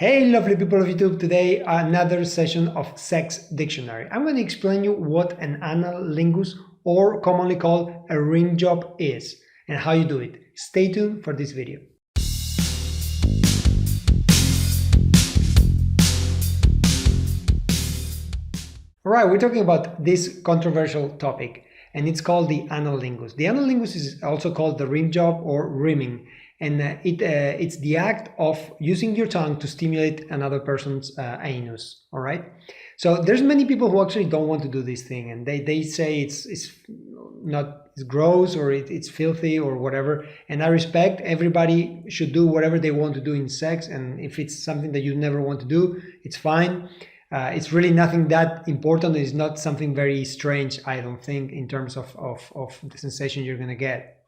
Hey lovely people of YouTube, today another session of Sex Dictionary. I'm going to explain you what an analingus, or commonly called a rimjob, is and how you do it. Stay tuned for this video. Alright, we're talking about this controversial topic and it's called the analingus. The analingus is also called the rimjob or rimming, and it's the act of using your tongue to stimulate another person's anus. All right, so there's many people who actually don't want to do this thing, and they say it's gross or it's filthy or whatever, and I respect. Everybody should do whatever they want to do in sex, and if it's something that you never want to do, it's fine. It's really nothing that important. It's not something very strange, I don't think, in terms of the sensation you're going to get.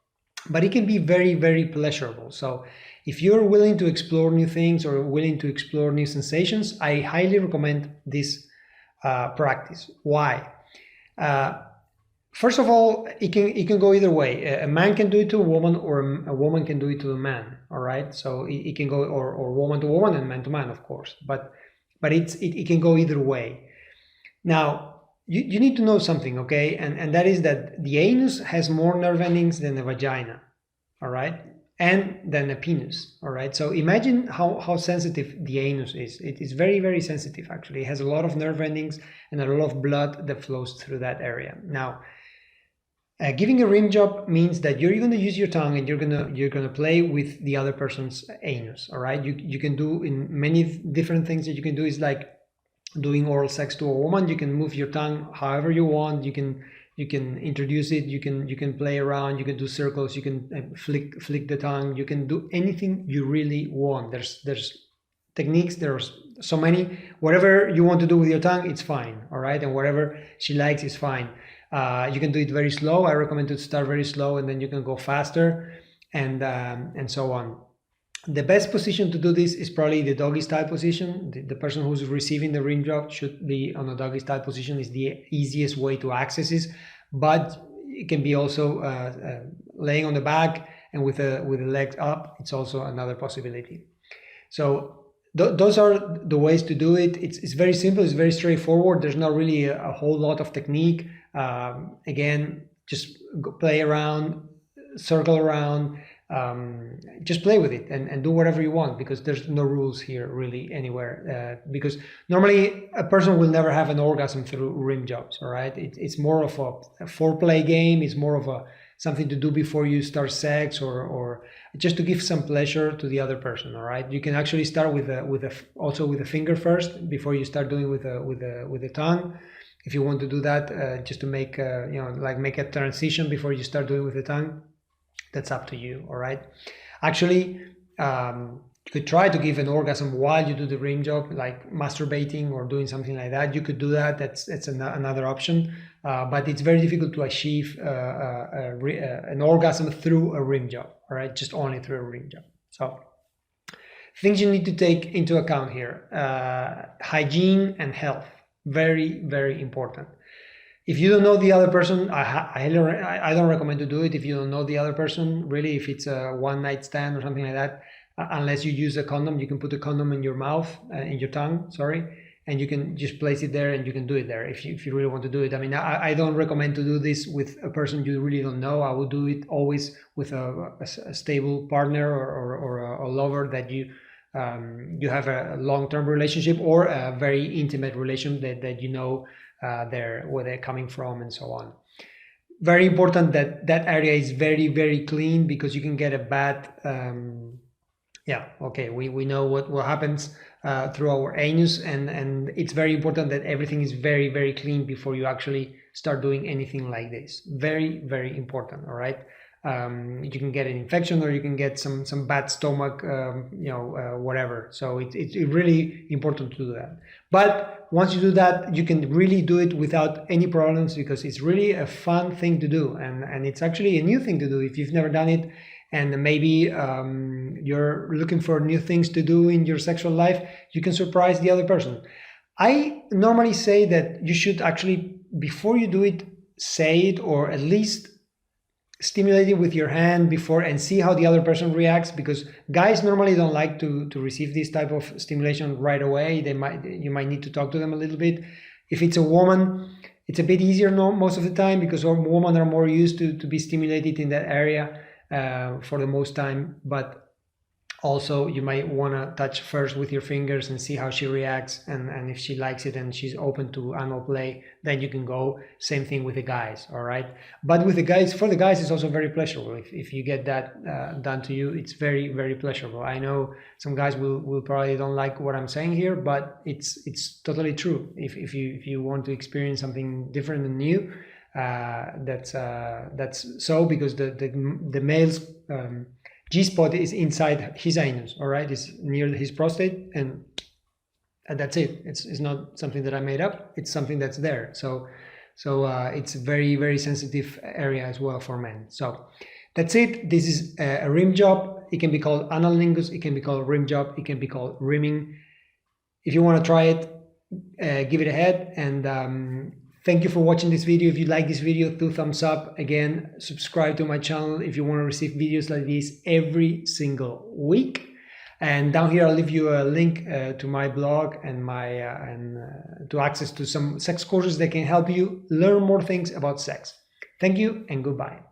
But it can be very, very pleasurable. So if you're willing to explore new things or willing to explore new sensations, I highly recommend this practice. Why? First of all, it can go either way. A man can do it to a woman, or a woman can do it to a man. All right, so it can go, or woman to woman and man to man, of course. But it can go either way. Now, you need to know something, okay? And that is that the anus has more nerve endings than a vagina, all right? And than a penis, all right? So imagine how sensitive the anus is. It is very, very sensitive, actually. It has a lot of nerve endings and a lot of blood that flows through that area. Now, giving a rim job means that you're going to use your tongue and you're gonna play with the other person's anus. All right, you can do in many different things that you can do. Is like doing oral sex to a woman. You can move your tongue however you want. You can introduce it. You can play around. You can do circles. You can flick the tongue. You can do anything you really want. There's techniques. There's so many. Whatever you want to do with your tongue, it's fine. All right, and whatever she likes is fine. You can do it very slow. I recommend to start very slow, and then you can go faster, and so on. The best position to do this is probably the doggy style position. The person who's receiving the rim job should be on a doggy style position. Is the easiest way to access this, but it can be also laying on the back and with the legs up. It's also another possibility. So those are the ways to do it. It's very simple. It's very straightforward. There's not really a whole lot of technique. Again, just play around, circle around, just play with it and do whatever you want, because there's no rules here really anywhere, because normally a person will never have an orgasm through rim jobs. All right, it's more of a foreplay game. It's more of something to do before you start sex, or just to give some pleasure to the other person. All right, you can actually start with a finger first before you start doing with the tongue. If you want to do that, just to make make a transition before you start doing with the tongue, that's up to you. All right. Actually, you could try to give an orgasm while you do the rim job, like masturbating or doing something like that. You could do that. That's another option. But it's very difficult to achieve an orgasm through a rim job. All right, just only through a rim job. So things you need to take into account here: hygiene and health. Very, very important. If you don't know the other person, I don't recommend to do it if you don't know the other person, really. If it's a one-night stand or something like that, unless you use a condom. You can put a condom in your mouth, in your tongue, sorry, and you can just place it there and you can do it there if you really want to do it. I mean, I don't recommend to do this with a person you really don't know. I would do it always with a stable partner or a lover that you have a long-term relationship, or a very intimate relationship that you know where they're coming from, and so on. Very important that area is very, very clean, because you can get a bad we know what happens through our anus, and it's very important that everything is very, very clean before you actually start doing anything like this. Very, very important. All right. You can get an infection, or you can get some bad stomach, whatever. So it's really important to do that. But once you do that, you can really do it without any problems, because it's really a fun thing to do, and it's actually a new thing to do if you've never done it. And maybe you're looking for new things to do in your sexual life, you can surprise the other person. I normally say that you should actually, before you do it, say it, or at least stimulate it with your hand before and see how the other person reacts, because guys normally don't like to receive this type of stimulation right away. You might need to talk to them a little bit. If it's a woman, it's a bit easier most of the time, because women are more used to be stimulated in that area for the most time. But also, you might want to touch first with your fingers and see how she reacts, and if she likes it and she's open to anal play, then you can go. Same thing with the guys, all right? But with the guys, for the guys, it's also very pleasurable. If you get that done to you, it's very, very pleasurable. I know some guys will probably don't like what I'm saying here, but it's totally true. If you want to experience something different and new, that's so, because the male's G-spot is inside his anus, all right? It's near his prostate, and that's it. It's not something that I made up. It's something that's there. So it's a very, very sensitive area as well for men. So that's it. This is a rim job. It can be called Analingus. It can be called rim job. It can be called rimming. If you want to try it, give it a head. And thank you for watching this video. If you like this video, 2 thumbs up. Again, subscribe to my channel if you want to receive videos like this every single week. And down here, I'll leave you a link to my blog and to access to some sex courses that can help you learn more things about sex. Thank you and goodbye.